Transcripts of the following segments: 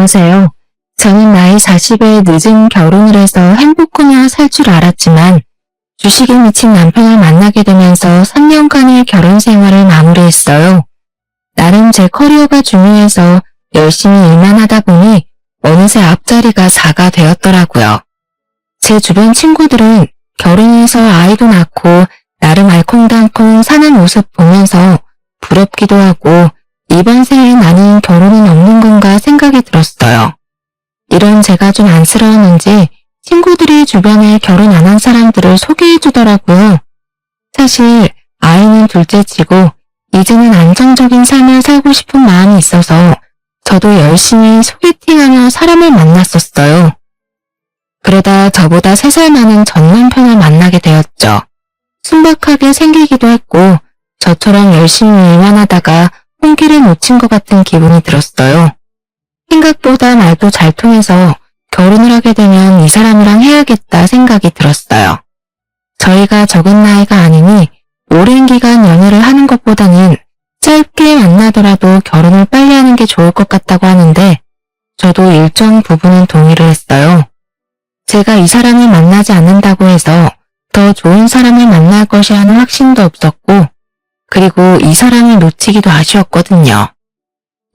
여보세요. 저는 나이 40에 늦은 결혼을 해서 행복하며 살 줄 알았지만 주식에 미친 남편을 만나게 되면서 3년간의 결혼 생활을 마무리했어요. 나름 제 커리어가 중요해서 열심히 일만 하다 보니 어느새 앞자리가 4가 되었더라고요. 제 주변 친구들은 결혼해서 아이도 낳고 나름 알콩달콩 사는 모습 보면서 부럽기도 하고 이번 생에 나는 결혼은 없는 건가 생각이 들었어요. 이런 제가 좀 안쓰러웠는지 친구들이 주변에 결혼 안 한 사람들을 소개해 주더라고요. 사실 아이는 둘째치고 이제는 안정적인 삶을 살고 싶은 마음이 있어서 저도 열심히 소개팅하며 사람을 만났었어요. 그러다 저보다 3살 많은 전 남편을 만나게 되었죠. 순박하게 생기기도 했고 저처럼 열심히 일만 하다가 홍기를 놓친 것 같은 기분이 들었어요. 생각보다 말도 잘 통해서 결혼을 하게 되면 이 사람이랑 해야겠다 생각이 들었어요. 저희가 적은 나이가 아니니 오랜 기간 연애를 하는 것보다는 짧게 만나더라도 결혼을 빨리 하는 게 좋을 것 같다고 하는데 저도 일정 부분은 동의를 했어요. 제가 이 사람을 만나지 않는다고 해서 더 좋은 사람을 만날 것이라는 확신도 없었고 그리고 이 사람을 놓치기도 아쉬웠거든요.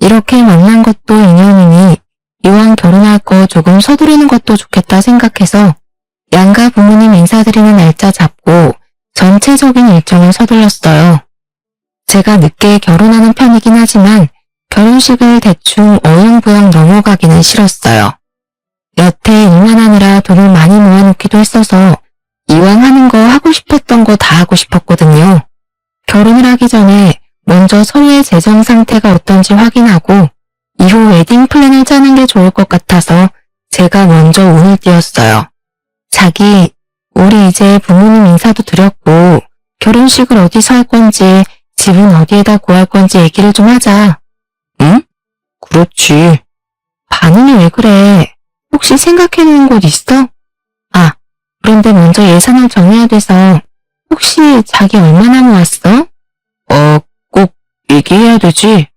이렇게 만난 것도 인연이니 이왕 결혼할 거 조금 서두르는 것도 좋겠다 생각해서 양가 부모님 인사드리는 날짜 잡고 전체적인 일정을 서둘렀어요. 제가 늦게 결혼하는 편이긴 하지만 결혼식을 대충 어영부영 넘어가기는 싫었어요. 여태 일만 하느라 돈을 많이 모아놓기도 했어서 이왕 하는 거 하고 싶었던 거 다 하고 싶었거든요. 결혼을 하기 전에 먼저 서로의 재정 상태가 어떤지 확인하고 이후 웨딩 플랜을 짜는 게 좋을 것 같아서 제가 먼저 운을 띄웠어요. 자기, 우리 이제 부모님 인사도 드렸고 결혼식을 어디서 할 건지 집은 어디에다 구할 건지 얘기를 좀 하자. 응? 그렇지. 반응이 왜 그래? 혹시 생각해놓은 곳 있어? 아, 그런데 먼저 예산을 정해야 돼서 혹시 자기 얼마나 모았어? 꼭 얘기해야 되지.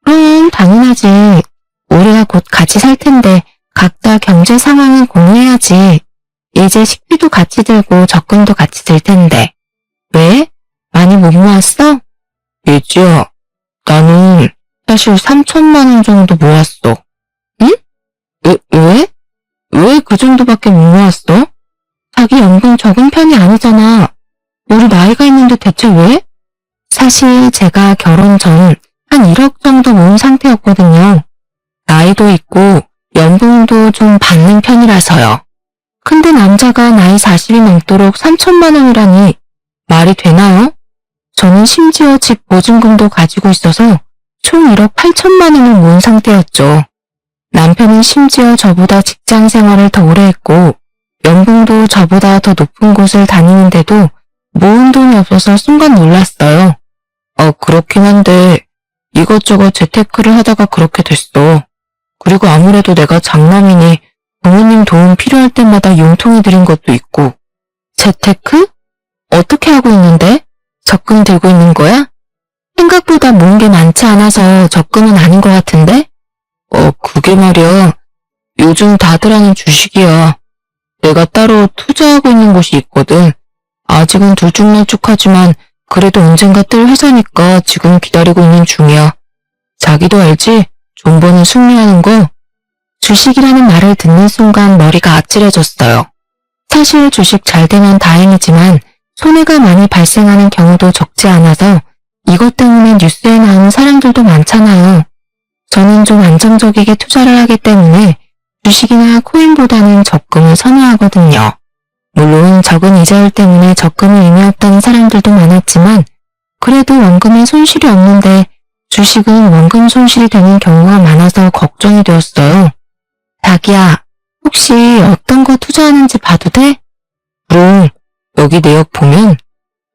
그럼 당연하지. 우리가 곧 같이 살 텐데 각자 경제 상황은 공유해야지. 이제 식비도 같이 들고 적금도 같이 들 텐데. 왜? 많이 못 모았어? 예지야, 나는 사실 3천만 원 정도 모았어. 응? 왜? 왜 그 정도밖에 못 모았어? 자기 연봉 적은 편이 아니잖아. 우리 나이가 있는데 대체 왜? 사실 제가 결혼 전 한 1억 정도 모은 상태였거든요. 나이도 있고 연봉도 좀 받는 편이라서요. 근데 남자가 나이 40이 넘도록 3천만 원이라니 말이 되나요? 저는 심지어 집 보증금도 가지고 있어서 총 1억 8천만 원을 모은 상태였죠. 남편은 심지어 저보다 직장 생활을 더 오래 했고 연봉도 저보다 더 높은 곳을 다니는데도 모은 돈이 없어서 순간 놀랐어요. 그렇긴 한데 이것저것 재테크를 하다가 그렇게 됐어. 그리고 아무래도 내가 장남이니 부모님 도움 필요할 때마다 용통이 들인 것도 있고. 재테크? 어떻게 하고 있는데? 적금 들고 있는 거야? 생각보다 모은 게 많지 않아서 적금은 아닌 것 같은데? 그게 말이야. 요즘 다들 하는 주식이야. 내가 따로 투자하고 있는 곳이 있거든. 아직은 들쭉날쭉하지만 그래도 언젠가 뜰 회사니까 지금 기다리고 있는 중이야. 자기도 알지? 존버는 승리하는 거. 주식이라는 말을 듣는 순간 머리가 아찔해졌어요. 사실 주식 잘 되면 다행이지만 손해가 많이 발생하는 경우도 적지 않아서 이것 때문에 뉴스에 나오는 사람들도 많잖아요. 저는 좀 안정적이게 투자를 하기 때문에 주식이나 코인보다는 적금을 선호하거든요. 물론 적은 이자율 때문에 적금이 의미 없다는 사람들도 많았지만 그래도 원금에 손실이 없는데 주식은 원금 손실이 되는 경우가 많아서 걱정이 되었어요. 자기야, 혹시 어떤 거 투자하는지 봐도 돼? 그럼 여기 내역 보면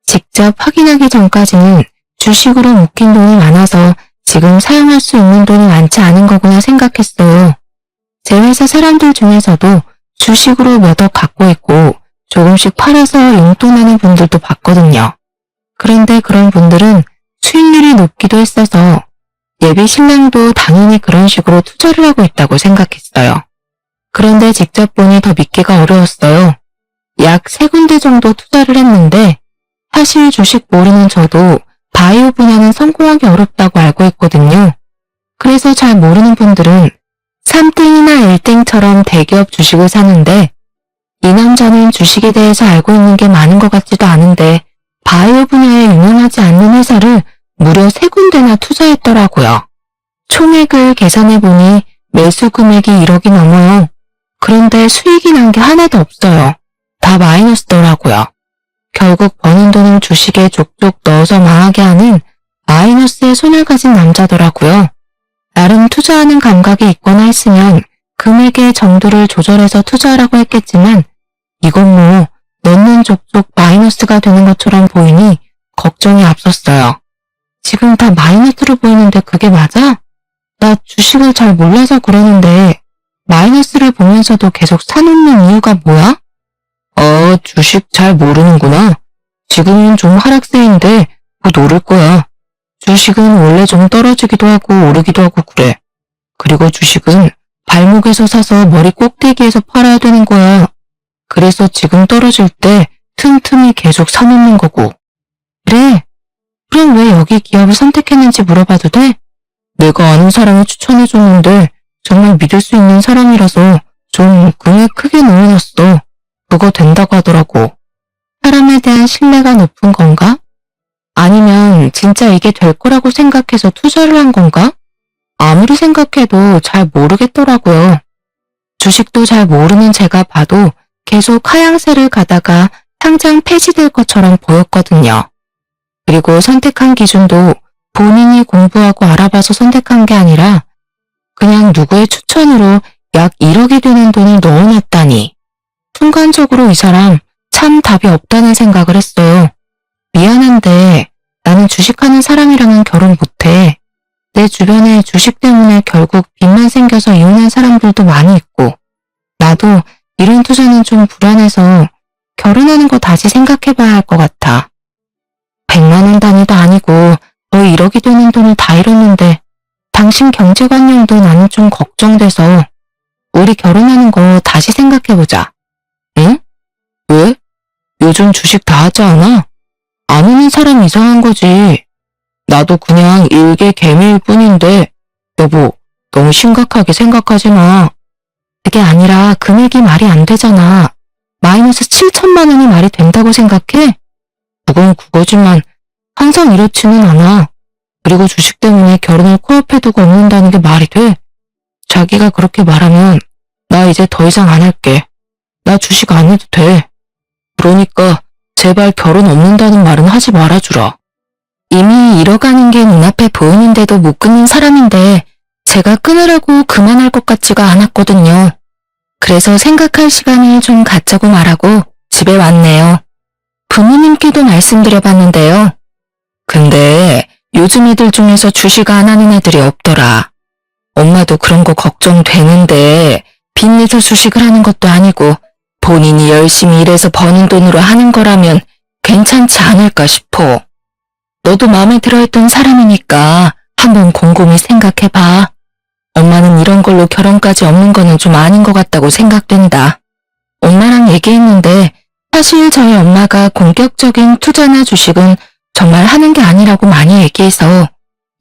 직접 확인하기 전까지는 주식으로 묶인 돈이 많아서 지금 사용할 수 있는 돈이 많지 않은 거구나 생각했어요. 제 회사 사람들 중에서도 주식으로 몇 억 갖고 있고 조금씩 팔아서 용돈하는 분들도 봤거든요. 그런데 그런 분들은 수익률이 높기도 했어서 예비 신랑도 당연히 그런 식으로 투자를 하고 있다고 생각했어요. 그런데 직접 보니 더 믿기가 어려웠어요. 약 3군데 정도 투자를 했는데 사실 주식 모르는 저도 바이오 분야는 성공하기 어렵다고 알고 있거든요. 그래서 잘 모르는 분들은 3땡이나 1땡처럼 대기업 주식을 사는데 이 남자는 주식에 대해서 알고 있는 게 많은 것 같지도 않은데 바이오 분야에 유명하지 않는 회사를 무려 3군데나 투자했더라고요. 총액을 계산해보니 매수 금액이 1억이 넘어요. 그런데 수익이 난 게 하나도 없어요. 다 마이너스더라고요. 결국 버는 돈을 주식에 족족 넣어서 망하게 하는 마이너스의 손을 가진 남자더라고요. 나름 투자하는 감각이 있거나 했으면 금액의 정도를 조절해서 투자하라고 했겠지만 이건 뭐 넣는 족족 마이너스가 되는 것처럼 보이니 걱정이 앞섰어요. 지금 다 마이너스로 보이는데 그게 맞아? 나 주식을 잘 몰라서 그러는데 마이너스를 보면서도 계속 사놓는 이유가 뭐야? 주식 잘 모르는구나. 지금은 좀 하락세인데 곧 오를 거야. 주식은 원래 좀 떨어지기도 하고 오르기도 하고 그래. 그리고 주식은 발목에서 사서 머리 꼭대기에서 팔아야 되는 거야. 그래서 지금 떨어질 때 틈틈이 계속 사놓는 거고. 그래. 그럼 왜 여기 기업을 선택했는지 물어봐도 돼? 내가 아는 사람이 추천해줬는데 정말 믿을 수 있는 사람이라서 좀 금액 크게 넣어놨어. 그거 된다고 하더라고. 사람에 대한 신뢰가 높은 건가? 아니면 진짜 이게 될 거라고 생각해서 투자를 한 건가? 아무리 생각해도 잘 모르겠더라고요. 주식도 잘 모르는 제가 봐도 계속 하향세를 가다가 당장 폐지될 것처럼 보였거든요. 그리고 선택한 기준도 본인이 공부하고 알아봐서 선택한 게 아니라 그냥 누구의 추천으로 약 1억이 되는 돈을 넣어놨다니. 순간적으로 이 사람 참 답이 없다는 생각을 했어요. 미안한데 나는 주식하는 사람이랑은 결혼 못해. 내 주변에 주식 때문에 결국 빚만 생겨서 이혼한 사람들도 많이 있고 나도 이런 투자는 좀 불안해서 결혼하는 거 다시 생각해봐야 할 것 같아. 100만 원 단위도 아니고 거의 1억이 되는 돈을 다 잃었는데 당신 경제관념도 나는 좀 걱정돼서 우리 결혼하는 거 다시 생각해보자. 응? 왜? 요즘 주식 다 하지 않아? 안 하는 사람 이상한 거지. 나도 그냥 일개 개미일 뿐인데 여보, 너무 심각하게 생각하지 마. 그게 아니라 금액이 말이 안 되잖아. 마이너스 7천만 원이 말이 된다고 생각해? 그건 그거지만 항상 이렇지는 않아. 그리고 주식 때문에 결혼을 코앞에 두고 없는다는 게 말이 돼? 자기가 그렇게 말하면 나 이제 더 이상 안 할게. 나 주식 안 해도 돼. 그러니까 제발 결혼 없는다는 말은 하지 말아주라. 이미 잃어가는 게 눈앞에 보이는데도 못 끊는 사람인데 제가 끊으라고 그만할 것 같지가 않았거든요. 그래서 생각할 시간을 좀 갖자고 말하고 집에 왔네요. 부모님께도 말씀드려봤는데요. 근데 요즘 애들 중에서 주식 안 하는 애들이 없더라. 엄마도 그런 거 걱정되는데 빚내서 주식을 하는 것도 아니고 본인이 열심히 일해서 버는 돈으로 하는 거라면 괜찮지 않을까 싶어. 너도 마음에 들어했던 사람이니까 한번 곰곰이 생각해봐. 엄마는 이런 걸로 결혼까지 없는 거는 좀 아닌 것 같다고 생각된다. 엄마랑 얘기했는데 사실 저희 엄마가 공격적인 투자나 주식은 정말 하는 게 아니라고 많이 얘기해서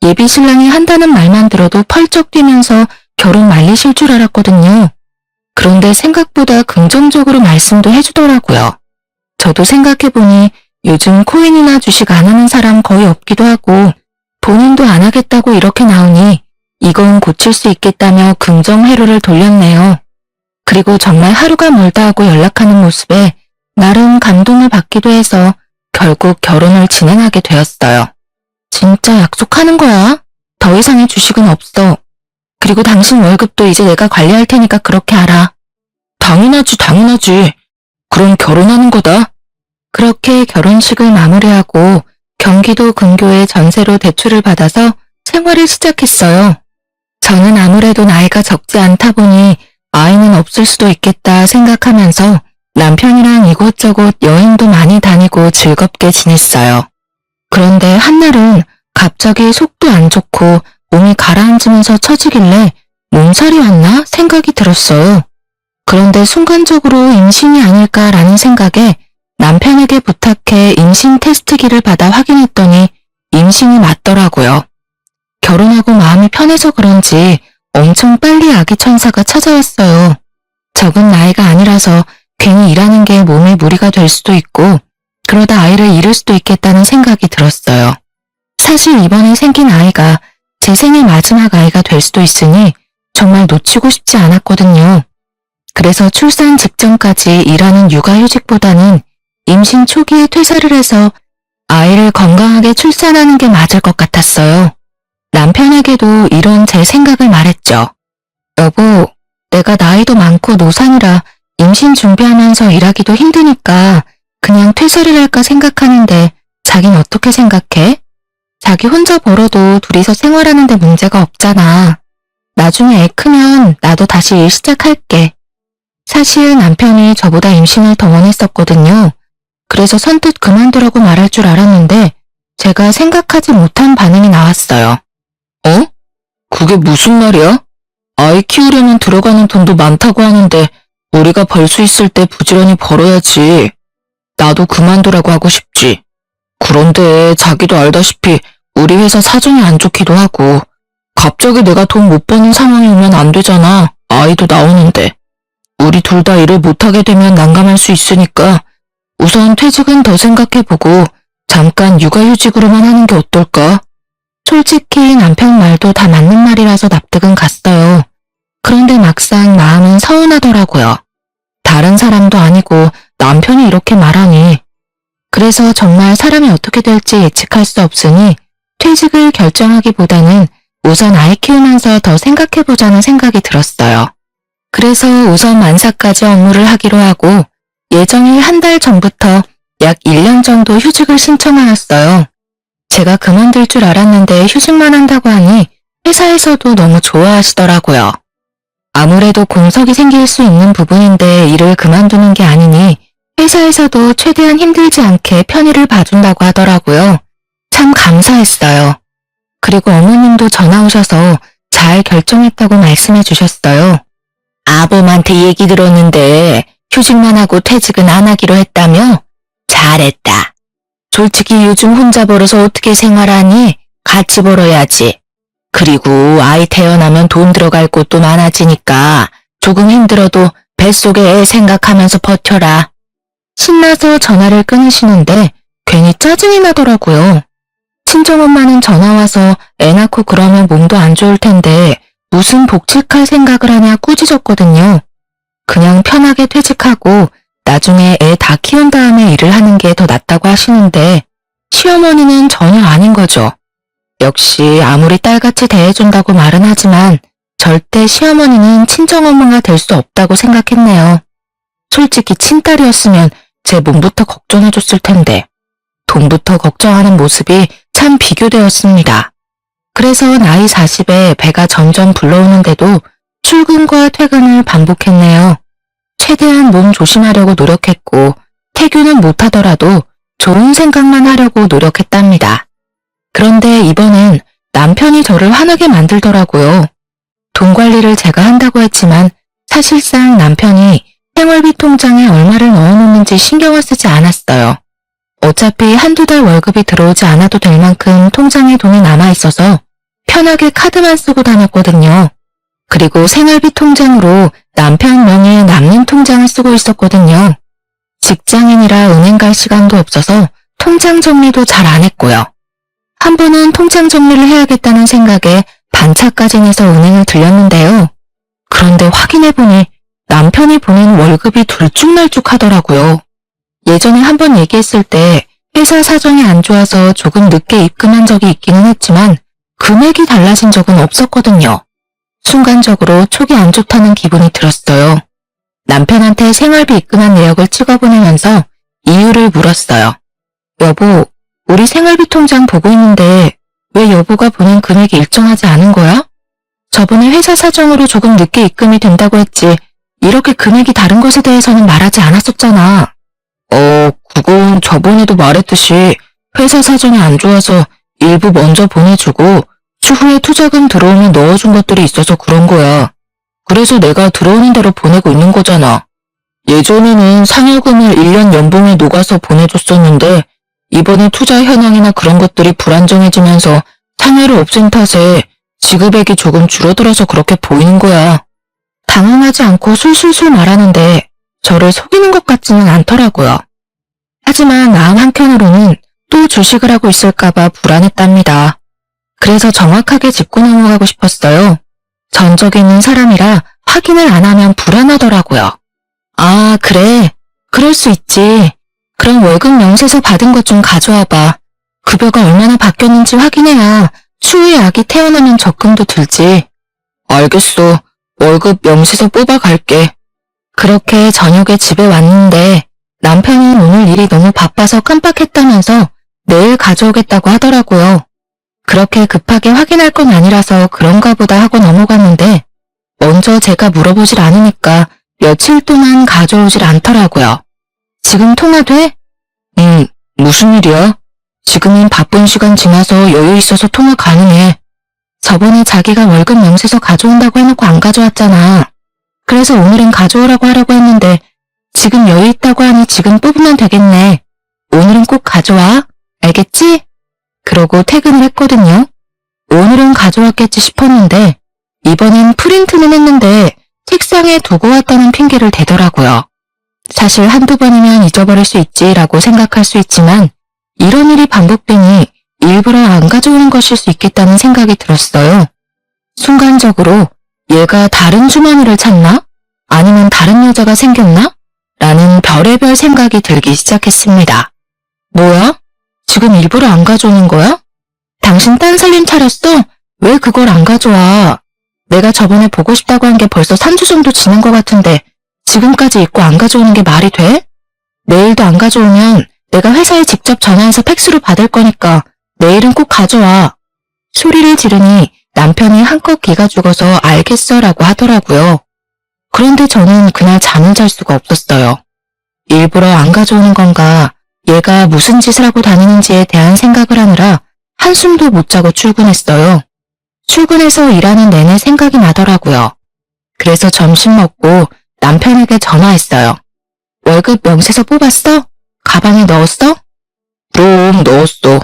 예비 신랑이 한다는 말만 들어도 펄쩍 뛰면서 결혼 말리실 줄 알았거든요. 그런데 생각보다 긍정적으로 말씀도 해주더라고요. 저도 생각해보니 요즘 코인이나 주식 안 하는 사람 거의 없기도 하고 본인도 안 하겠다고 이렇게 나오니 이건 고칠 수 있겠다며 긍정 회로를 돌렸네요. 그리고 정말 하루가 멀다 하고 연락하는 모습에 나름 감동을 받기도 해서 결국 결혼을 진행하게 되었어요. 진짜 약속하는 거야? 더 이상의 주식은 없어. 그리고 당신 월급도 이제 내가 관리할 테니까 그렇게 알아. 당연하지, 당연하지. 그럼 결혼하는 거다. 그렇게 결혼식을 마무리하고 경기도 근교에 전세로 대출을 받아서 생활을 시작했어요. 저는 아무래도 나이가 적지 않다 보니 아이는 없을 수도 있겠다 생각하면서 남편이랑 이곳저곳 여행도 많이 다니고 즐겁게 지냈어요. 그런데 한날은 갑자기 속도 안 좋고 몸이 가라앉으면서 처지길래 몸살이 왔나 생각이 들었어요. 그런데 순간적으로 임신이 아닐까라는 생각에 남편에게 부탁해 임신 테스트기를 받아 확인했더니 임신이 맞더라고요. 결혼하고 마음이 편해서 그런지 엄청 빨리 아기 천사가 찾아왔어요. 적은 나이가 아니라서 괜히 일하는 게 몸에 무리가 될 수도 있고 그러다 아이를 잃을 수도 있겠다는 생각이 들었어요. 사실 이번에 생긴 아이가 제 생애 마지막 아이가 될 수도 있으니 정말 놓치고 싶지 않았거든요. 그래서 출산 직전까지 일하는 육아휴직보다는 임신 초기에 퇴사를 해서 아이를 건강하게 출산하는 게 맞을 것 같았어요. 남편에게도 이런 제 생각을 말했죠. 여보, 내가 나이도 많고 노산이라 임신 준비하면서 일하기도 힘드니까 그냥 퇴사를 할까 생각하는데 자긴 어떻게 생각해? 자기 혼자 벌어도 둘이서 생활하는 데 문제가 없잖아. 나중에 애 크면 나도 다시 일 시작할게. 사실 남편이 저보다 임신을 더 원했었거든요. 그래서 선뜻 그만두라고 말할 줄 알았는데 제가 생각하지 못한 반응이 나왔어요. 어? 그게 무슨 말이야? 아이 키우려면 들어가는 돈도 많다고 하는데 우리가 벌 수 있을 때 부지런히 벌어야지. 나도 그만두라고 하고 싶지. 그런데 자기도 알다시피 우리 회사 사정이 안 좋기도 하고 갑자기 내가 돈 못 버는 상황이 오면 안 되잖아. 아이도 나오는데. 우리 둘 다 일을 못하게 되면 난감할 수 있으니까 우선 퇴직은 더 생각해보고 잠깐 육아휴직으로만 하는 게 어떨까? 솔직히 남편 말도 다 맞는 말이라서 납득은 갔어요. 그런데 막상 마음은 서운하더라고요. 다른 사람도 아니고 남편이 이렇게 말하니. 그래서 정말 사람이 어떻게 될지 예측할 수 없으니 퇴직을 결정하기보다는 우선 아이 키우면서 더 생각해보자는 생각이 들었어요. 그래서 우선 만사까지 업무를 하기로 하고 예정일 한 달 전부터 약 1년 정도 휴직을 신청하였어요. 제가 그만둘 줄 알았는데 휴직만 한다고 하니 회사에서도 너무 좋아하시더라고요. 아무래도 공석이 생길 수 있는 부분인데 일을 그만두는 게 아니니 회사에서도 최대한 힘들지 않게 편의를 봐준다고 하더라고요. 참 감사했어요. 그리고 어머님도 전화 오셔서 잘 결정했다고 말씀해 주셨어요. 아범한테 얘기 들었는데 휴직만 하고 퇴직은 안 하기로 했다며? 잘했다. 솔직히 요즘 혼자 벌어서 어떻게 생활하니? 같이 벌어야지. 그리고 아이 태어나면 돈 들어갈 곳도 많아지니까 조금 힘들어도 뱃속에 애 생각하면서 버텨라. 신나서 전화를 끊으시는데 괜히 짜증이 나더라고요. 친정엄마는 전화와서 애 낳고 그러면 몸도 안 좋을 텐데 무슨 복직할 생각을 하냐 꾸짖었거든요. 그냥 편하게 퇴직하고 나중에 애 다 키운 다음에 일을 하는 게 더 낫다고 하시는데 시어머니는 전혀 아닌 거죠. 역시 아무리 딸같이 대해준다고 말은 하지만 절대 시어머니는 친정엄마가 될 수 없다고 생각했네요. 솔직히 친딸이었으면 제 몸부터 걱정해줬을 텐데 돈부터 걱정하는 모습이 참 비교되었습니다. 그래서 나이 40에 배가 점점 불러오는데도 출근과 퇴근을 반복했네요. 최대한 몸 조심하려고 노력했고 태교는 못하더라도 좋은 생각만 하려고 노력했답니다. 그런데 이번엔 남편이 저를 화나게 만들더라고요. 돈 관리를 제가 한다고 했지만 사실상 남편이 생활비 통장에 얼마를 넣어놓는지 신경을 쓰지 않았어요. 어차피 한두 달 월급이 들어오지 않아도 될 만큼 통장에 돈이 남아있어서 편하게 카드만 쓰고 다녔거든요. 그리고 생활비 통장으로 남편 명의의 남는 통장을 쓰고 있었거든요. 직장인이라 은행 갈 시간도 없어서 통장 정리도 잘 안 했고요. 한 번은 통장 정리를 해야겠다는 생각에 반차까지 내서 은행을 들렸는데요. 그런데 확인해보니 남편이 보낸 월급이 들쭉날쭉하더라고요. 예전에 한 번 얘기했을 때 회사 사정이 안 좋아서 조금 늦게 입금한 적이 있기는 했지만 금액이 달라진 적은 없었거든요. 순간적으로 촉이 안 좋다는 기분이 들었어요. 남편한테 생활비 입금한 내역을 찍어보내면서 이유를 물었어요. 여보, 우리 생활비 통장 보고 있는데 왜 여보가 보낸 금액이 일정하지 않은 거야? 저번에 회사 사정으로 조금 늦게 입금이 된다고 했지 이렇게 금액이 다른 것에 대해서는 말하지 않았었잖아. 그건 저번에도 말했듯이 회사 사정이 안 좋아서 일부 먼저 보내주고 추후에 투자금 들어오면 넣어준 것들이 있어서 그런 거야. 그래서 내가 들어오는 대로 보내고 있는 거잖아. 예전에는 상여금을 1년 연봉에 녹아서 보내줬었는데 이번에 투자 현황이나 그런 것들이 불안정해지면서 상여를 없앤 탓에 지급액이 조금 줄어들어서 그렇게 보이는 거야. 당황하지 않고 술술술 말하는데 저를 속이는 것 같지는 않더라고요. 하지만 마음 한켠으로는 또 주식을 하고 있을까봐 불안했답니다. 그래서 정확하게 짚고 넘어가고 싶었어요. 전적에 있는 사람이라 확인을 안 하면 불안하더라고요. 아, 그래. 그럴 수 있지. 그럼 월급 명세서 받은 것 좀 가져와봐. 급여가 얼마나 바뀌었는지 확인해야 추후에 아기 태어나면 적금도 들지. 알겠어. 월급 명세서 뽑아갈게. 그렇게 저녁에 집에 왔는데 남편이 오늘 일이 너무 바빠서 깜빡했다면서 내일 가져오겠다고 하더라고요. 그렇게 급하게 확인할 건 아니라서 그런가 보다 하고 넘어갔는데 먼저 제가 물어보질 않으니까 며칠 동안 가져오질 않더라고요. 지금 통화돼? 무슨 일이야? 지금은 바쁜 시간 지나서 여유 있어서 통화 가능해. 저번에 자기가 월급 명세서 가져온다고 해놓고 안 가져왔잖아. 그래서 오늘은 가져오라고 하라고 했는데 지금 여유 있다고 하니 지금 뽑으면 되겠네. 오늘은 꼭 가져와. 알겠지? 그러고 퇴근을 했거든요. 오늘은 가져왔겠지 싶었는데 이번엔 프린트는 했는데 책상에 두고 왔다는 핑계를 대더라고요. 사실 한두 번이면 잊어버릴 수 있지라고 생각할 수 있지만 이런 일이 반복되니 일부러 안 가져오는 것일 수 있겠다는 생각이 들었어요. 순간적으로 얘가 다른 주머니를 찾나? 아니면 다른 여자가 생겼나? 라는 별의별 생각이 들기 시작했습니다. 뭐야? 지금 일부러 안 가져오는 거야? 당신 딴 살림 차렸어? 왜 그걸 안 가져와? 내가 저번에 보고 싶다고 한 게 벌써 3주 정도 지난 것 같은데 지금까지 잊고 안 가져오는 게 말이 돼? 내일도 안 가져오면 내가 회사에 직접 전화해서 팩스로 받을 거니까 내일은 꼭 가져와. 소리를 지르니 남편이 한껏 기가 죽어서 알겠어 라고 하더라고요. 그런데 저는 그날 잠을 잘 수가 없었어요. 일부러 안 가져오는 건가, 얘가 무슨 짓을 하고 다니는지에 대한 생각을 하느라 한숨도 못 자고 출근했어요. 출근해서 일하는 내내 생각이 나더라고요. 그래서 점심 먹고 남편에게 전화했어요. 월급 명세서 뽑았어? 가방에 넣었어? 그럼 넣었어.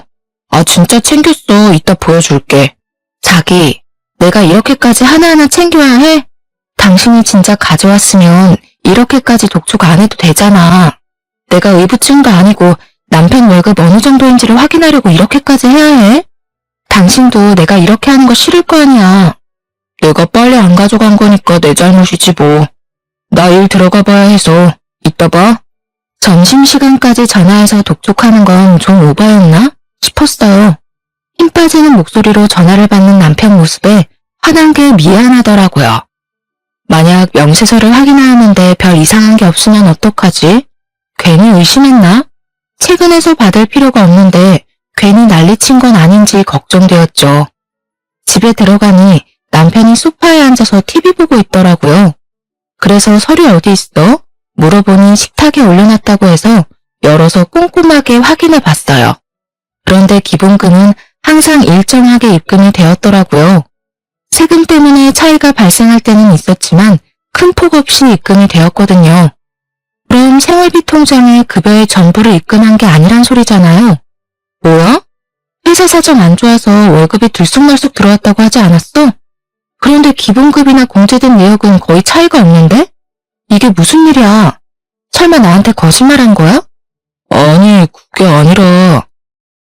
아, 진짜 챙겼어. 이따 보여줄게. 자기, 내가 이렇게까지 하나하나 챙겨야 해? 당신이 진짜 가져왔으면 이렇게까지 독촉 안 해도 되잖아. 내가 의붓증도 아니고 남편 월급 어느 정도인지를 확인하려고 이렇게까지 해야 해? 당신도 내가 이렇게 하는 거 싫을 거 아니야. 내가 빨리 안 가져간 거니까 내 잘못이지 뭐. 나 일 들어가 봐야 해서. 이따 봐. 점심시간까지 전화해서 독촉하는 건 좀 오바였나 싶었어요. 힘 빠지는 목소리로 전화를 받는 남편 모습에 화난 게 미안하더라고요. 만약 명세서를 확인하는데 별 이상한 게 없으면 어떡하지? 괜히 의심했나? 퇴근해서 받을 필요가 없는데 괜히 난리친 건 아닌지 걱정되었죠. 집에 들어가니 남편이 소파에 앉아서 TV 보고 있더라고요. 그래서 서류 어디 있어? 물어보니 식탁에 올려놨다고 해서 열어서 꼼꼼하게 확인해 봤어요. 그런데 기본금은 항상 일정하게 입금이 되었더라고요. 세금 때문에 차이가 발생할 때는 있었지만 큰 폭 없이 입금이 되었거든요. 그럼 생활비 통장에 급여의 전부를 입금한 게 아니란 소리잖아요. 뭐야? 회사 사정 안 좋아서 월급이 들쑥날쑥 들어왔다고 하지 않았어? 그런데 기본급이나 공제된 내역은 거의 차이가 없는데? 이게 무슨 일이야? 설마 나한테 거짓말한 거야? 아니, 그게 아니라...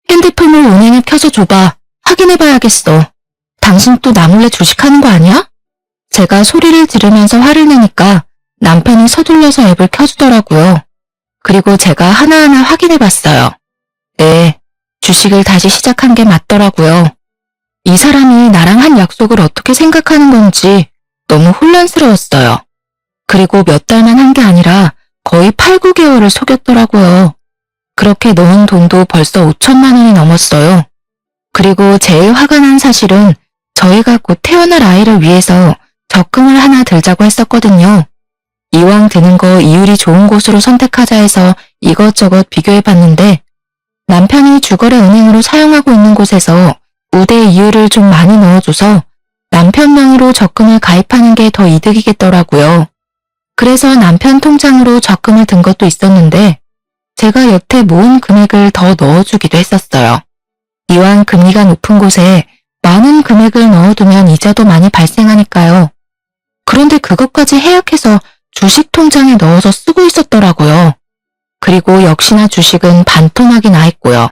핸드폰을 은행에 켜서 줘봐. 확인해봐야겠어. 당신 또 나 몰래 주식하는 거 아니야? 제가 소리를 지르면서 화를 내니까 남편이 서둘러서 앱을 켜주더라고요. 그리고 제가 하나하나 확인해봤어요. 네, 주식을 다시 시작한 게 맞더라고요. 이 사람이 나랑 한 약속을 어떻게 생각하는 건지 너무 혼란스러웠어요. 그리고 몇 달만 한 게 아니라 거의 8, 9개월을 속였더라고요. 그렇게 넣은 돈도 벌써 5천만 원이 넘었어요. 그리고 제일 화가 난 사실은 저희가 곧 태어날 아이를 위해서 적금을 하나 들자고 했었거든요. 이왕 드는 거 이율이 좋은 곳으로 선택하자 해서 이것저것 비교해봤는데 남편이 주거래 은행으로 사용하고 있는 곳에서 우대 이유를 좀 많이 넣어줘서 남편 명의로 적금을 가입하는 게 더 이득이겠더라고요. 그래서 남편 통장으로 적금을 든 것도 있었는데 제가 여태 모은 금액을 더 넣어주기도 했었어요. 이왕 금리가 높은 곳에 많은 금액을 넣어두면 이자도 많이 발생하니까요. 그런데 그것까지 해약해서 주식 통장에 넣어서 쓰고 있었더라고요. 그리고 역시나 주식은 반토막이 나 있고요.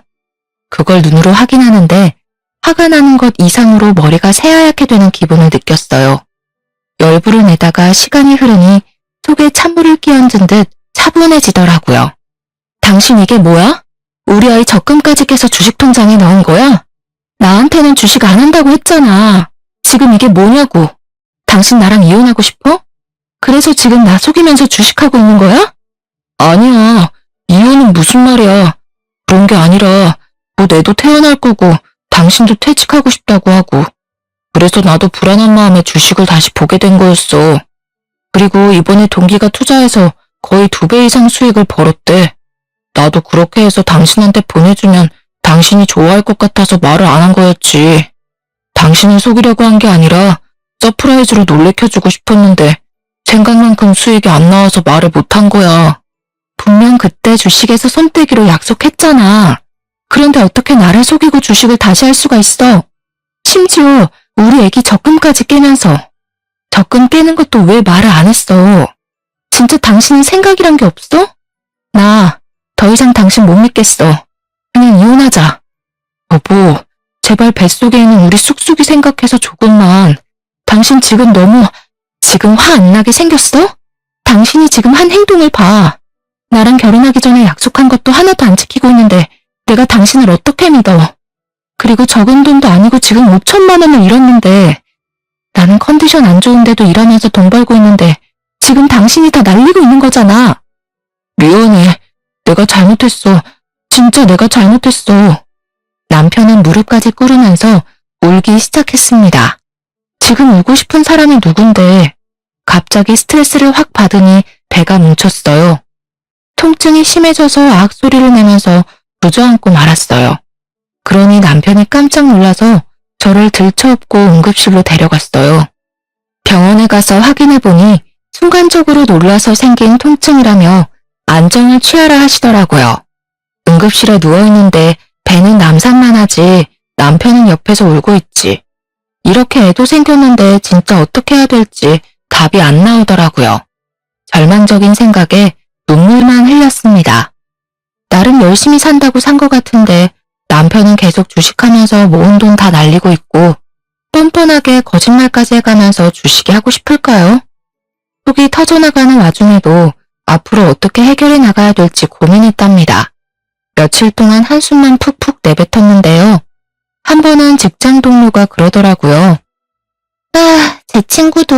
그걸 눈으로 확인하는데 화가 나는 것 이상으로 머리가 새하얗게 되는 기분을 느꼈어요. 열불을 내다가 시간이 흐르니 속에 찬물을 끼얹은 듯 차분해지더라고요. 당신 이게 뭐야? 우리 아이 적금까지 깨서 주식 통장에 넣은 거야? 나한테는 주식 안 한다고 했잖아. 지금 이게 뭐냐고. 당신 나랑 이혼하고 싶어? 그래서 지금 나 속이면서 주식하고 있는 거야? 아니야. 이혼은 무슨 말이야. 그런 게 아니라 뭐 내도 태어날 거고 당신도 퇴직하고 싶다고 하고 그래서 나도 불안한 마음에 주식을 다시 보게 된 거였어. 그리고 이번에 동기가 투자해서 거의 2배 이상 수익을 벌었대. 나도 그렇게 해서 당신한테 보내주면 당신이 좋아할 것 같아서 말을 안 한 거였지. 당신을 속이려고 한 게 아니라 서프라이즈로 놀래켜주고 싶었는데 생각만큼 수익이 안 나와서 말을 못 한 거야. 분명 그때 주식에서 손떼기로 약속했잖아. 그런데 어떻게 나를 속이고 주식을 다시 할 수가 있어? 심지어 우리 애기 적금까지 깨면서. 적금 깨는 것도 왜 말을 안 했어? 진짜 당신은 생각이란 게 없어? 나 더 이상 당신 못 믿겠어. 그냥 이혼하자. 여보, 제발 뱃속에 있는 우리 쑥쑥이 생각해서 조금만. 당신 지금 화 안 나게 생겼어? 당신이 지금 한 행동을 봐. 나랑 결혼하기 전에 약속한 것도 하나도 안 지키고 있는데 내가 당신을 어떻게 믿어? 그리고 적은 돈도 아니고 지금 5천만 원을 잃었는데 나는 컨디션 안 좋은데도 일하면서 돈 벌고 있는데 지금 당신이 다 날리고 있는 거잖아. 미안해. 내가 잘못했어. 진짜 내가 잘못했어. 남편은 무릎까지 꿇으면서 울기 시작했습니다. 지금 울고 싶은 사람이 누군데 갑자기 스트레스를 확 받으니 배가 뭉쳤어요. 통증이 심해져서 악소리를 내면서 주저앉고 말았어요. 그러니 남편이 깜짝 놀라서 저를 들쳐업고 응급실로 데려갔어요. 병원에 가서 확인해보니 순간적으로 놀라서 생긴 통증이라며 안정을 취하라 하시더라고요. 응급실에 누워있는데 배는 남산만 하지 남편은 옆에서 울고 있지. 이렇게 애도 생겼는데 진짜 어떻게 해야 될지 답이 안 나오더라고요. 절망적인 생각에 눈물만 흘렸습니다. 나름 열심히 산다고 산 것 같은데 남편은 계속 주식하면서 모은 돈 다 날리고 있고 뻔뻔하게 거짓말까지 해가면서 주식이 하고 싶을까요? 속이 터져나가는 와중에도 앞으로 어떻게 해결해 나가야 될지 고민했답니다. 며칠 동안 한숨만 푹푹 내뱉었는데요. 한 번은 직장 동료가 그러더라고요. 제 친구도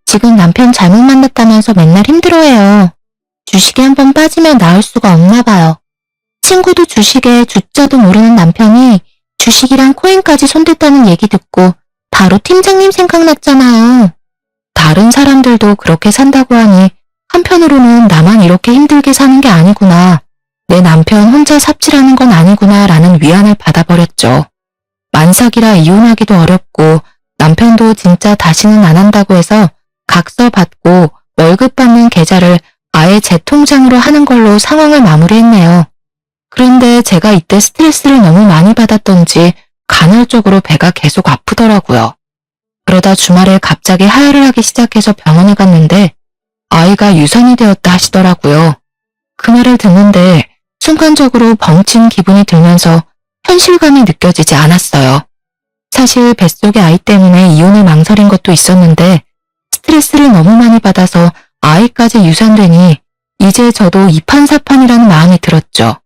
지금 남편 잘못 만났다면서 맨날 힘들어해요. 주식에 한 번 빠지면 나올 수가 없나 봐요. 친구도 주식에 주자도 모르는 남편이 주식이랑 코인까지 손댔다는 얘기 듣고 바로 팀장님 생각났잖아요. 다른 사람들도 그렇게 산다고 하니 한편으로는 나만 이렇게 힘들게 사는 게 아니구나. 내 남편 혼자 삽질하는 건 아니구나 라는 위안을 받아버렸죠. 만삭이라 이혼하기도 어렵고 남편도 진짜 다시는 안 한다고 해서 각서 받고 월급 받는 계좌를 아예 제 통장으로 하는 걸로 상황을 마무리했네요. 그런데 제가 이때 스트레스를 너무 많이 받았던지 간헐적으로 배가 계속 아프더라고요. 그러다 주말에 갑자기 하혈을 하기 시작해서 병원에 갔는데 아이가 유산이 되었다 하시더라고요. 그 말을 듣는데 순간적으로 벙친 기분이 들면서 현실감이 느껴지지 않았어요. 사실 뱃속의 아이 때문에 이혼을 망설인 것도 있었는데 스트레스를 너무 많이 받아서 아이까지 유산되니 이제 저도 이판사판이라는 마음이 들었죠.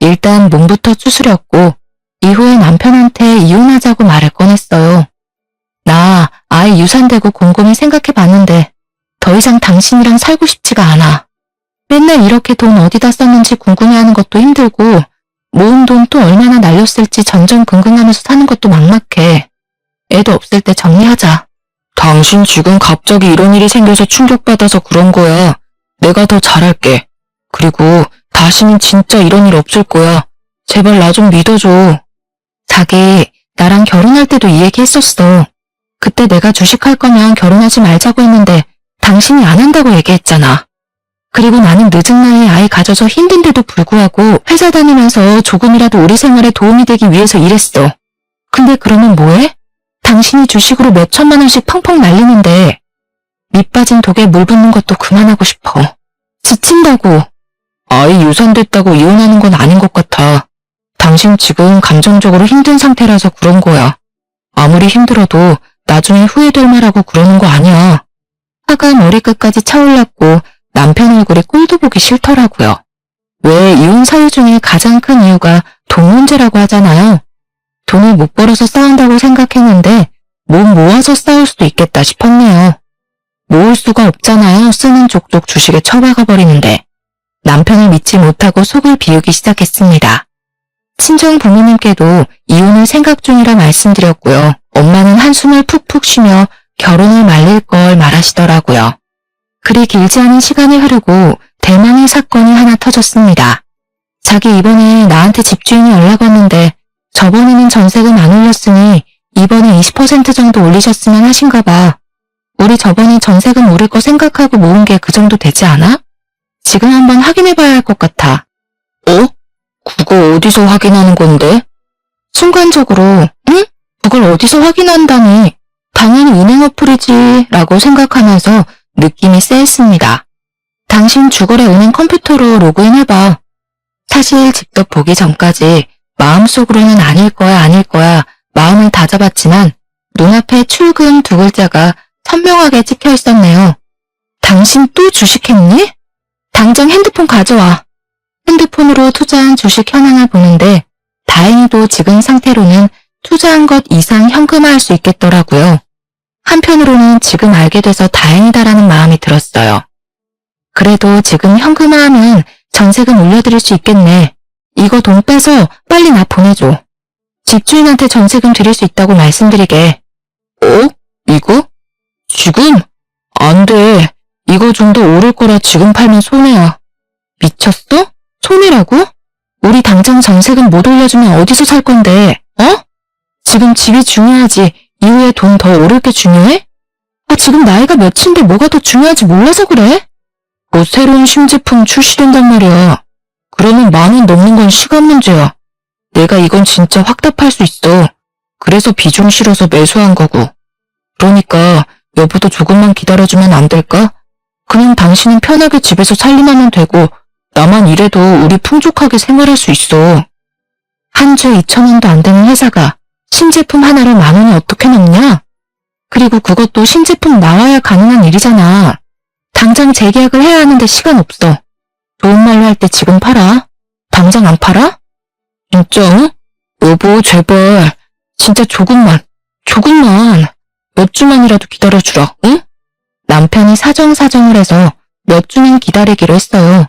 일단 몸부터 추스렸고 이후에 남편한테 이혼하자고 말을 꺼냈어요. 나 아이 유산되고 곰곰이 생각해봤는데 더 이상 당신이랑 살고 싶지가 않아. 맨날 이렇게 돈 어디다 썼는지 궁금해하는 것도 힘들고 모은 돈 또 얼마나 날렸을지 전전긍긍하면서 사는 것도 막막해. 애도 없을 때 정리하자. 당신 지금 갑자기 이런 일이 생겨서 충격받아서 그런 거야. 내가 더 잘할게. 그리고 다시는 진짜 이런 일 없을 거야. 제발 나 좀 믿어줘. 자기, 나랑 결혼할 때도 이 얘기 했었어. 그때 내가 주식할 거면 결혼하지 말자고 했는데 당신이 안 한다고 얘기했잖아. 그리고 나는 늦은 나이에 아이 가져서 힘든데도 불구하고 회사 다니면서 조금이라도 우리 생활에 도움이 되기 위해서 일했어. 근데 그러면 뭐해? 당신이 주식으로 몇 천만 원씩 펑펑 날리는데 밑 빠진 독에 물 붓는 것도 그만하고 싶어. 지친다고. 아이 유산됐다고 이혼하는 건 아닌 것 같아. 당신 지금 감정적으로 힘든 상태라서 그런 거야. 아무리 힘들어도 나중에 후회될 말하고 그러는 거 아니야. 화가 머리끝까지 차올랐고 남편 얼굴에 꼴도 보기 싫더라고요. 왜 이혼 사유 중에 가장 큰 이유가 돈 문제라고 하잖아요. 돈을 못 벌어서 싸운다고 생각했는데 못 모아서 싸울 수도 있겠다 싶었네요. 모을 수가 없잖아요. 쓰는 족족 주식에 처박아 버리는데. 남편을 믿지 못하고 속을 비우기 시작했습니다. 친정 부모님께도 이혼을 생각 중이라 말씀드렸고요. 엄마는 한숨을 푹푹 쉬며 결혼을 말릴 걸 말하시더라고요. 그리 길지 않은 시간이 흐르고 대망의 사건이 하나 터졌습니다. 자기 이번에 나한테 집주인이 연락 왔는데 저번에는 전세금 안 올렸으니 이번에 20% 정도 올리셨으면 하신가 봐. 우리 저번에 전세금 오를 거 생각하고 모은 게 그 정도 되지 않아? 지금 한번 확인해봐야 할 것 같아. 그거 어디서 확인하는 건데? 순간적으로 응? 그걸 어디서 확인한다니? 당연히 은행 어플이지 라고 생각하면서 느낌이 쎄했습니다. 당신 주거래 은행 컴퓨터로 로그인해봐. 사실 직접 보기 전까지 마음속으로는 아닐 거야 마음을 다잡았지만 눈앞에 출금 두 글자가 선명하게 찍혀 있었네요. 당신 또 주식했니? 당장 핸드폰 가져와. 핸드폰으로 투자한 주식 현황을 보는데 다행히도 지금 상태로는 투자한 것 이상 현금화할 수 있겠더라고요. 한편으로는 지금 알게 돼서 다행이다라는 마음이 들었어요. 그래도 지금 현금화하면 전세금 올려드릴 수 있겠네. 이거 돈 빼서 빨리 나 보내줘. 집주인한테 전세금 드릴 수 있다고 말씀드리게. 이거? 지금? 안 돼. 이거 좀 더 오를 거라 지금 팔면 손해야. 미쳤어? 손해라고? 우리 당장 전세금 못 올려주면 어디서 살 건데, 지금 집이 중요하지 이후에 돈 더 오를 게 중요해? 지금 나이가 몇인데 뭐가 더 중요하지 몰라서 그래? 새로운 신제품 출시된단 말이야. 그러면 10,000원 넘는 건 시간 문제야. 내가 이건 진짜 확답할 수 있어. 그래서 비중 실어서 매수한 거고. 그러니까 여보도 조금만 기다려주면 안 될까? 그냥 당신은 편하게 집에서 살림하면 되고 나만 일해도 우리 풍족하게 생활할 수 있어. 한 주에 2,000원도 안 되는 회사가 신제품 하나로 10,000원이 어떻게 넘냐? 그리고 그것도 신제품 나와야 가능한 일이잖아. 당장 재계약을 해야 하는데 시간 없어. 좋은 말로 할 때 지금 팔아. 당장 안 팔아? 진짜? 여보 제발 진짜 조금만 몇 주만이라도 기다려주라. 응? 남편이 사정사정을 해서 몇 주는 기다리기로 했어요.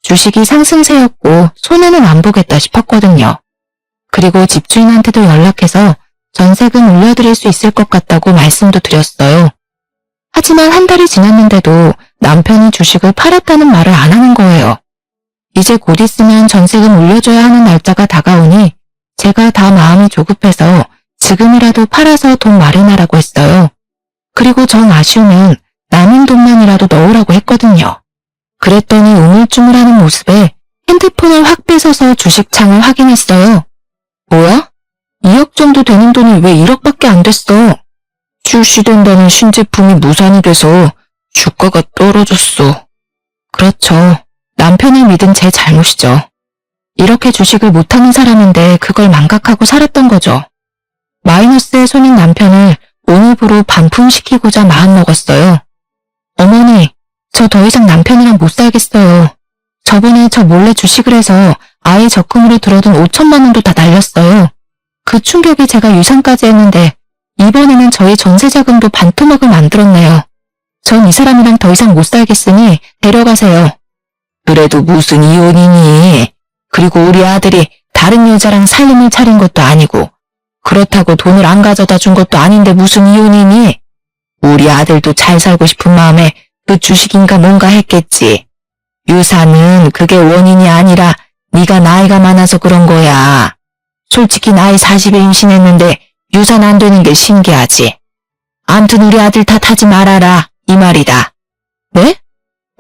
주식이 상승세였고 손해는 안 보겠다 싶었거든요. 그리고 집주인한테도 연락해서 전세금 올려드릴 수 있을 것 같다고 말씀도 드렸어요. 하지만 한 달이 지났는데도 남편이 주식을 팔았다는 말을 안 하는 거예요. 이제 곧 있으면 전세금 올려줘야 하는 날짜가 다가오니 제가 다 마음이 조급해서 지금이라도 팔아서 돈 마련하라고 했어요. 그리고 정 아쉬우면 남은 돈만이라도 넣으라고 했거든요. 그랬더니 우물쭈물하는 모습에 핸드폰을 확 뺏어서 주식창을 확인했어요. 뭐야? 2억 정도 되는 돈이 왜 1억밖에 안 됐어? 출시된다는 신제품이 무산이 돼서 주가가 떨어졌어. 그렇죠. 남편을 믿은 제 잘못이죠. 이렇게 주식을 못하는 사람인데 그걸 망각하고 살았던 거죠. 마이너스에 손인 남편을 오늘부로 반품시키고자 마음먹었어요. 어머니, 저 더 이상 남편이랑 못 살겠어요. 저번에 저 몰래 주식을 해서 아이 적금으로 들어둔 5천만 원도 다 날렸어요. 그 충격에 제가 유산까지 했는데 이번에는 저희 전세자금도 반토막을 만들었네요. 전 이 사람이랑 더 이상 못 살겠으니 데려가세요. 그래도 무슨 이혼이니? 그리고 우리 아들이 다른 여자랑 살림을 차린 것도 아니고 그렇다고 돈을 안 가져다 준 것도 아닌데 무슨 이혼이니? 우리 아들도 잘 살고 싶은 마음에 그 주식인가 뭔가 했겠지. 유산은 그게 원인이 아니라 네가 나이가 많아서 그런 거야. 솔직히 나이 40에 임신했는데 유산 안 되는 게 신기하지. 암튼 우리 아들 탓하지 말아라 이 말이다. 네?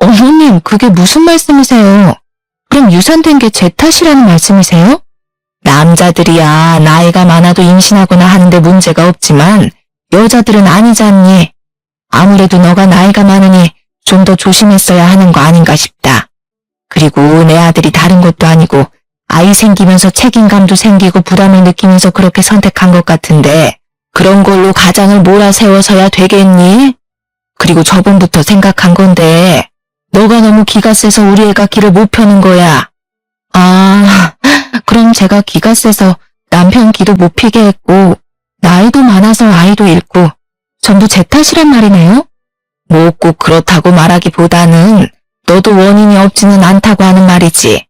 어머님 그게 무슨 말씀이세요? 그럼 유산된 게 제 탓이라는 말씀이세요? 남자들이야 나이가 많아도 임신하거나 하는데 문제가 없지만 여자들은 아니잖니. 아무래도 너가 나이가 많으니 좀 더 조심했어야 하는 거 아닌가 싶다. 그리고 내 아들이 다른 것도 아니고 아이 생기면서 책임감도 생기고 부담을 느끼면서 그렇게 선택한 것 같은데 그런 걸로 가장을 몰아세워서야 되겠니? 그리고 저번부터 생각한 건데 너가 너무 기가 세서 우리 애가 기를 못 펴는 거야. 아, 그럼 제가 기가 세서 남편 기도 못 피게 했고 나이도 많아서 아이도 잃고 전부 제 탓이란 말이네요? 뭐 꼭 그렇다고 말하기보다는 너도 원인이 없지는 않다고 하는 말이지.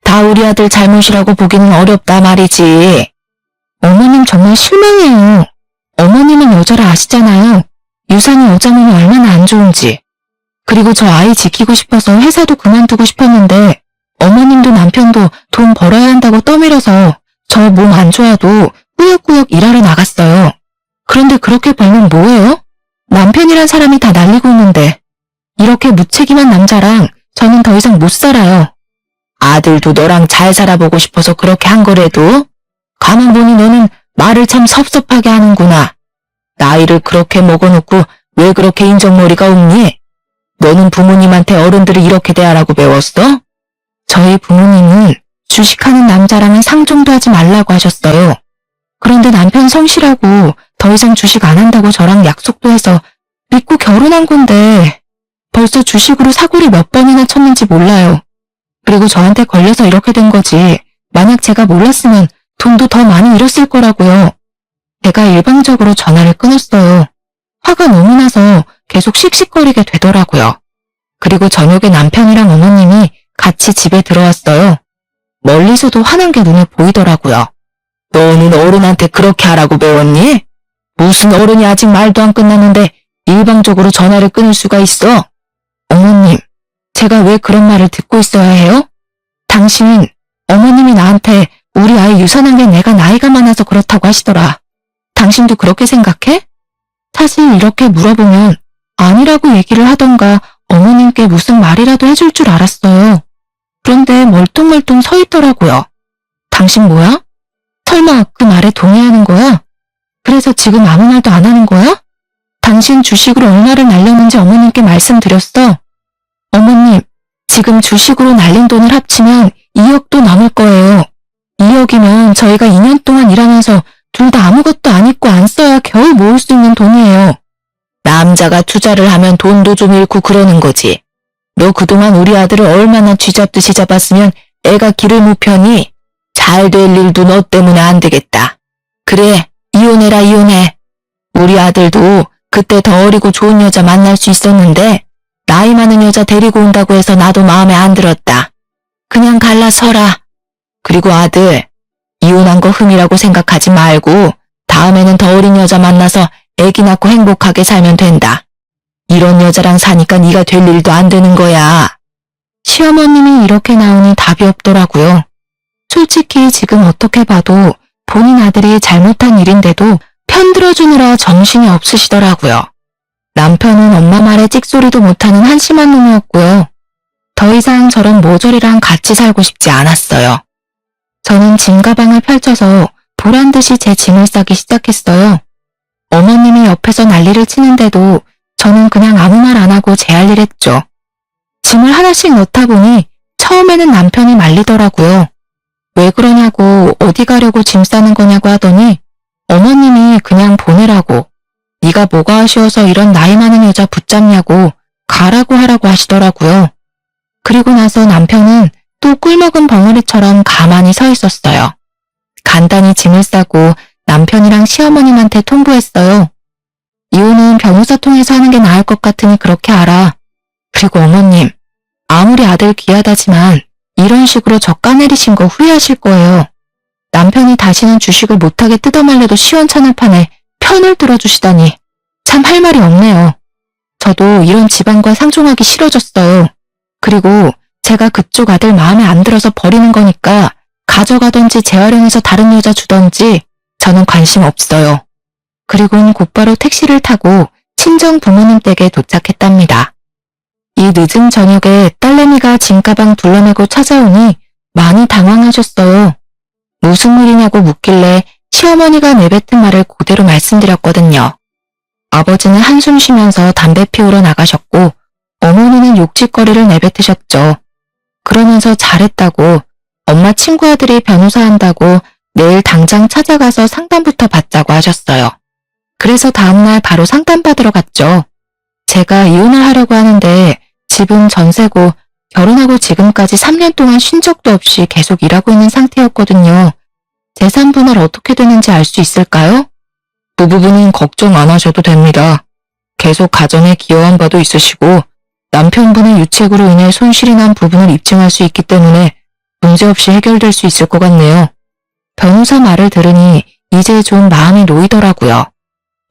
다 우리 아들 잘못이라고 보기는 어렵다 말이지. 어머님 정말 실망해요. 어머님은 여자라 아시잖아요. 유산이 여자 몸이 얼마나 안 좋은지. 그리고 저 아이 지키고 싶어서 회사도 그만두고 싶었는데 어머님도 남편도 돈 벌어야 한다고 떠밀어서 저 몸 안 좋아도 꾸역꾸역 일하러 나갔어요. 그런데 그렇게 벌면 뭐예요? 남편이란 사람이 다 날리고 있는데 이렇게 무책임한 남자랑 저는 더 이상 못 살아요. 아들도 너랑 잘 살아보고 싶어서 그렇게 한 거래도 가만 보니 너는 말을 참 섭섭하게 하는구나. 나이를 그렇게 먹어놓고 왜 그렇게 인정머리가 없니? 너는 부모님한테 어른들을 이렇게 대하라고 배웠어? 저희 부모님은 주식하는 남자랑은 상종도 하지 말라고 하셨어요. 그런데 남편 성실하고 더 이상 주식 안 한다고 저랑 약속도 해서 믿고 결혼한 건데 벌써 주식으로 사고를 몇 번이나 쳤는지 몰라요. 그리고 저한테 걸려서 이렇게 된 거지. 만약 제가 몰랐으면 돈도 더 많이 잃었을 거라고요. 제가 일방적으로 전화를 끊었어요. 화가 너무 나서 계속 씩씩거리게 되더라고요. 그리고 저녁에 남편이랑 어머님이 같이 집에 들어왔어요. 멀리서도 화난 게 눈에 보이더라고요. 너는 어른한테 그렇게 하라고 배웠니? 무슨 어른이 아직 말도 안 끝났는데 일방적으로 전화를 끊을 수가 있어? 어머님, 제가 왜 그런 말을 듣고 있어야 해요? 당신, 어머님이 나한테 우리 아이 유산한 게 내가 나이가 많아서 그렇다고 하시더라. 당신도 그렇게 생각해? 사실 이렇게 물어보면 아니라고 얘기를 하던가 어머님께 무슨 말이라도 해줄 줄 알았어요. 그런데 멀뚱멀뚱 서 있더라고요. 당신 뭐야? 설마 그 말에 동의하는 거야? 그래서 지금 아무 말도 안 하는 거야? 당신 주식으로 얼마를 날렸는지 어머님께 말씀드렸어. 어머님, 지금 주식으로 날린 돈을 합치면 2억도 넘을 거예요. 2억이면 저희가 2년 동안 일하면서 둘 다 아무것도 안 잊고 안 써야 겨우 모을 수 있는 돈이에요. 남자가 투자를 하면 돈도 좀 잃고 그러는 거지. 너 그동안 우리 아들을 얼마나 쥐잡듯이 잡았으면 애가 길을 못 펴니? 잘 될 일도 너 때문에 안 되겠다. 그래, 이혼해라 이혼해. 우리 아들도 그때 더 어리고 좋은 여자 만날 수 있었는데 나이 많은 여자 데리고 온다고 해서 나도 마음에 안 들었다. 그냥 갈라서라. 그리고 아들, 이혼한 거 흠이라고 생각하지 말고 다음에는 더 어린 여자 만나서 애기 낳고 행복하게 살면 된다. 이런 여자랑 사니까 네가 될 일도 안 되는 거야. 시어머님이 이렇게 나오니 답이 없더라고요. 솔직히 지금 어떻게 봐도 본인 아들이 잘못한 일인데도 편들어주느라 정신이 없으시더라고요. 남편은 엄마 말에 찍소리도 못하는 한심한 놈이었고요. 더 이상 저런 모조리랑 같이 살고 싶지 않았어요. 저는 짐 가방을 펼쳐서 보란듯이 제 짐을 싸기 시작했어요. 어머님이 옆에서 난리를 치는데도 저는 그냥 아무 말 안 하고 제 할 일 했죠. 짐을 하나씩 넣다 보니 처음에는 남편이 말리더라고요. 왜 그러냐고 어디 가려고 짐 싸는 거냐고 하더니 어머님이 그냥 보내라고 네가 뭐가 아쉬워서 이런 나이 많은 여자 붙잡냐고 가라고 하라고 하시더라고요. 그리고 나서 남편은 또 꿀먹은 벙어리처럼 가만히 서 있었어요. 간단히 짐을 싸고 남편이랑 시어머님한테 통보했어요. 이혼은 변호사 통해서 하는 게 나을 것 같으니 그렇게 하라. 그리고 어머님, 아무리 아들 귀하다지만 이런 식으로 저 까내리신 거 후회하실 거예요. 남편이 다시는 주식을 못하게 뜯어말려도 시원찮을 판에 편을 들어주시다니 참 할 말이 없네요. 저도 이런 집안과 상종하기 싫어졌어요. 그리고 제가 그쪽 아들 마음에 안 들어서 버리는 거니까 가져가던지 재활용해서 다른 여자 주던지 저는 관심 없어요. 그리고는 곧바로 택시를 타고 친정 부모님 댁에 도착했답니다. 이 늦은 저녁에 딸내미가 짐가방 둘러매고 찾아오니 많이 당황하셨어요. 무슨 일이냐고 묻길래 시어머니가 내뱉은 말을 그대로 말씀드렸거든요. 아버지는 한숨 쉬면서 담배 피우러 나가셨고 어머니는 욕짓거리를 내뱉으셨죠. 그러면서 잘했다고, 엄마 친구 아들이 변호사 한다고 내일 당장 찾아가서 상담부터 받자고 하셨어요. 그래서 다음날 바로 상담받으러 갔죠. 제가 이혼을 하려고 하는데 집은 전세고 결혼하고 지금까지 3년 동안 쉰 적도 없이 계속 일하고 있는 상태였거든요. 재산 분할 어떻게 되는지 알 수 있을까요? 그 부분은 걱정 안 하셔도 됩니다. 계속 가정에 기여한 바도 있으시고 남편분의 유책으로 인해 손실이 난 부분을 입증할 수 있기 때문에 문제없이 해결될 수 있을 것 같네요. 변호사 말을 들으니 이제 좀 마음이 놓이더라고요.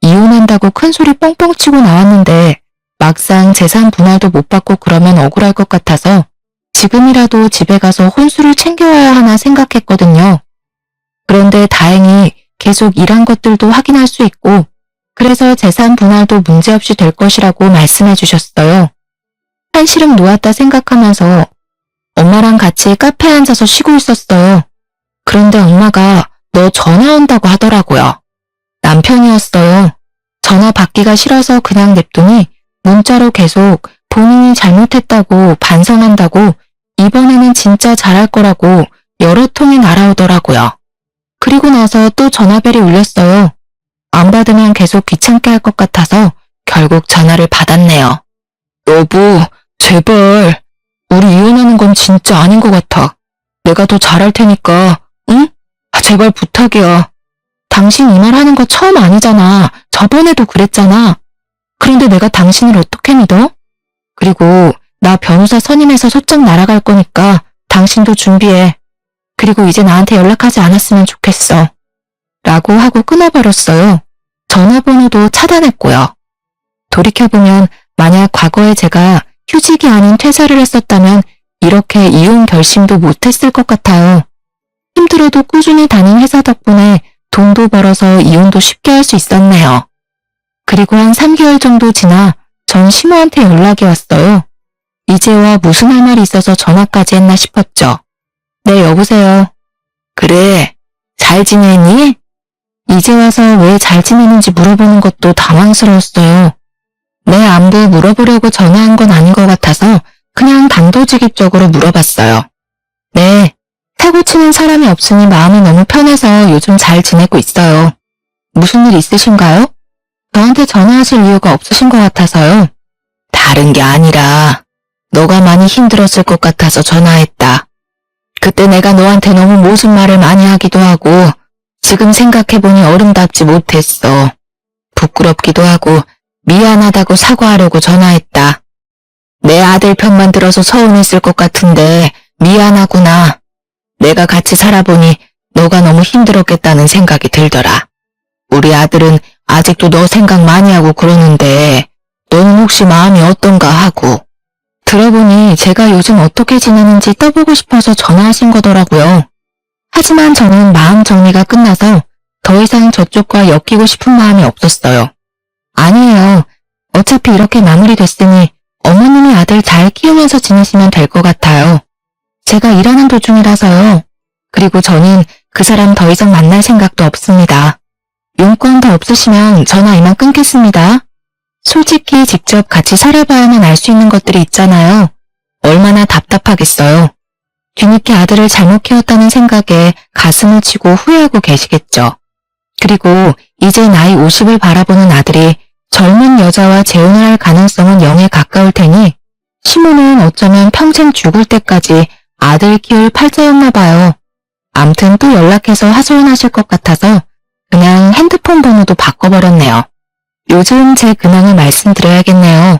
이혼한다고 큰소리 뻥뻥 치고 나왔는데 막상 재산 분할도 못 받고 그러면 억울할 것 같아서 지금이라도 집에 가서 혼수를 챙겨와야 하나 생각했거든요. 그런데 다행히 계속 일한 것들도 확인할 수 있고 그래서 재산 분할도 문제없이 될 것이라고 말씀해 주셨어요. 한시름 놓았다 생각하면서 엄마랑 같이 카페에 앉아서 쉬고 있었어요. 그런데 엄마가 너 전화 온다고 하더라고요. 남편이었어요. 전화 받기가 싫어서 그냥 냅두니 문자로 계속 본인이 잘못했다고 반성한다고 이번에는 진짜 잘할 거라고 여러 통이 날아오더라고요. 그리고 나서 또 전화벨이 울렸어요. 안 받으면 계속 귀찮게 할 것 같아서 결국 전화를 받았네요. 여보, 제발. 우리 이혼하는 건 진짜 아닌 것 같아. 내가 더 잘할 테니까, 응? 제발 부탁이야. 당신 이 말 하는 거 처음 아니잖아. 저번에도 그랬잖아. 그런데 내가 당신을 어떻게 믿어? 그리고 나 변호사 선임해서 소장 날아갈 거니까 당신도 준비해. 그리고 이제 나한테 연락하지 않았으면 좋겠어. 라고 하고 끊어버렸어요. 전화번호도 차단했고요. 돌이켜보면 만약 과거에 제가 휴직이 아닌 퇴사를 했었다면 이렇게 이혼 결심도 못했을 것 같아요. 힘들어도 꾸준히 다닌 회사 덕분에 돈도 벌어서 이혼도 쉽게 할 수 있었네요. 그리고 한 3개월 정도 지나 전 시모한테 연락이 왔어요. 이제와 무슨 할 말이 있어서 전화까지 했나 싶었죠. 네, 여보세요. 그래, 잘 지내니? 이제 와서 왜 잘 지내는지 물어보는 것도 당황스러웠어요. 내 안부 물어보려고 전화한 건 아닌 것 같아서 그냥 단도직입적으로 물어봤어요. 네, 사고 치는 사람이 없으니 마음이 너무 편해서 요즘 잘 지내고 있어요. 무슨 일 있으신가요? 저한테 전화하실 이유가 없으신 것 같아서요. 다른 게 아니라 너가 많이 힘들었을 것 같아서 전화했다. 그때 내가 너한테 너무 모순 말을 많이 하기도 하고 지금 생각해보니 어른답지 못했어. 부끄럽기도 하고 미안하다고 사과하려고 전화했다. 내 아들 편만 들어서 서운했을 것 같은데 미안하구나. 내가 같이 살아보니 너가 너무 힘들었겠다는 생각이 들더라. 우리 아들은 아직도 너 생각 많이 하고 그러는데 너는 혹시 마음이 어떤가 하고. 들어보니 제가 요즘 어떻게 지내는지 떠보고 싶어서 전화하신 거더라고요. 하지만 저는 마음 정리가 끝나서 더 이상 저쪽과 엮이고 싶은 마음이 없었어요. 아니에요. 어차피 이렇게 마무리됐으니 어머님이 아들 잘 키우면서 지내시면 될 것 같아요. 제가 일하는 도중이라서요. 그리고 저는 그 사람 더 이상 만날 생각도 없습니다. 용건 더 없으시면 전화 이만 끊겠습니다. 솔직히 직접 같이 살아봐야만 알 수 있는 것들이 있잖아요. 얼마나 답답하겠어요. 뒤늦게 아들을 잘못 키웠다는 생각에 가슴을 치고 후회하고 계시겠죠. 그리고 이제 나이 50을 바라보는 아들이 젊은 여자와 재혼을 할 가능성은 0에 가까울 테니 시모는 어쩌면 평생 죽을 때까지 아들 키울 팔자였나 봐요. 암튼 또 연락해서 하소연하실 것 같아서 그냥 핸드폰 번호도 바꿔버렸네요. 요즘 제 근황을 말씀드려야겠네요.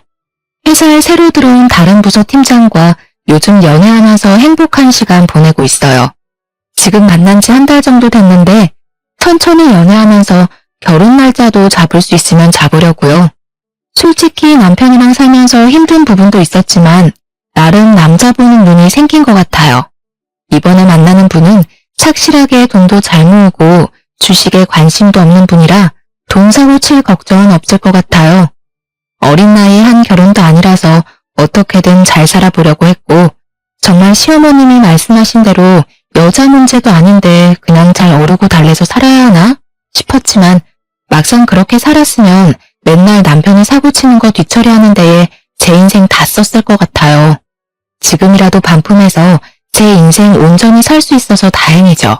회사에 새로 들어온 다른 부서 팀장과 요즘 연애하면서 행복한 시간 보내고 있어요. 지금 만난 지 한 달 정도 됐는데 천천히 연애하면서 결혼 날짜도 잡을 수 있으면 잡으려고요. 솔직히 남편이랑 살면서 힘든 부분도 있었지만 나름 남자 보는 눈이 생긴 것 같아요. 이번에 만나는 분은 착실하게 돈도 잘 모으고 주식에 관심도 없는 분이라 돈 사고 칠 걱정은 없을 것 같아요. 어린 나이에 한 결혼도 아니라서 어떻게든 잘 살아보려고 했고 정말 시어머님이 말씀하신 대로 여자 문제도 아닌데 그냥 잘 어르고 달래서 살아야 하나 싶었지만 막상 그렇게 살았으면 맨날 남편이 사고치는 거 뒤처리하는 데에 제 인생 다 썼을 것 같아요. 지금이라도 반품해서 제 인생 온전히 살 수 있어서 다행이죠.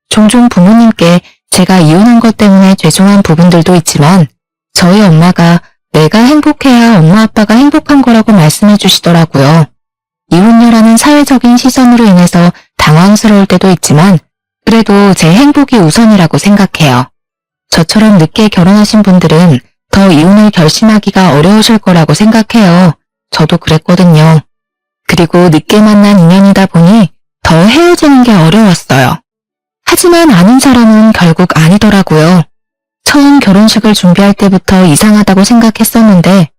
종종 부모님께 제가 이혼한 것 때문에 죄송한 부분들도 있지만 저희 엄마가 내가 행복해야 엄마 아빠가 행복한 거라고 말씀해 주시더라고요. 이혼녀라는 사회적인 시선으로 인해서 당황스러울 때도 있지만 그래도 제 행복이 우선이라고 생각해요. 저처럼 늦게 결혼하신 분들은 더 이혼을 결심하기가 어려우실 거라고 생각해요. 저도 그랬거든요. 그리고 늦게 만난 인연이다 보니 더 헤어지는 게 어려웠어요. 하지만 아는 사람은 결국 아니더라고요. 처음 결혼식을 준비할 때부터 이상하다고 생각했었는데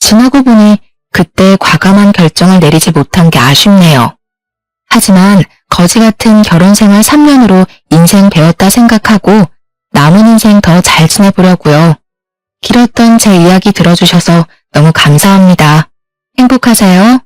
지나고 보니 그때 과감한 결정을 내리지 못한 게 아쉽네요. 하지만 거지 같은 결혼 생활 3년으로 인생 배웠다 생각하고 남은 인생 더 잘 지내보려고요. 길었던 제 이야기 들어주셔서 너무 감사합니다. 행복하세요.